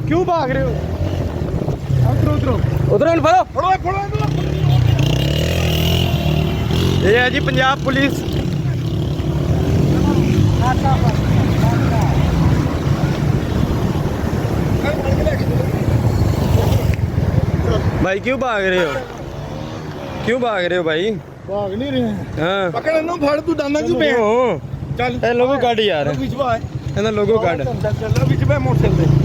क्यों भाग रहे हो? उतरो उतरो उधर फड़ो। फड़ो फड़ो ये है जी पंजाब पुलिस। भाई क्यों भाग रहे हो? क्यों भाग रहे हो भाई? भाग नहीं रहे हैं। हाँ पकड़ नो फड़ तू दाना क्यों पे ओ, चल ए लोगो काट यार बीच में ਇਹਨਾਂ ਲੋਗੋ ਕੱਢ चल बीच में मोटरसाइकिल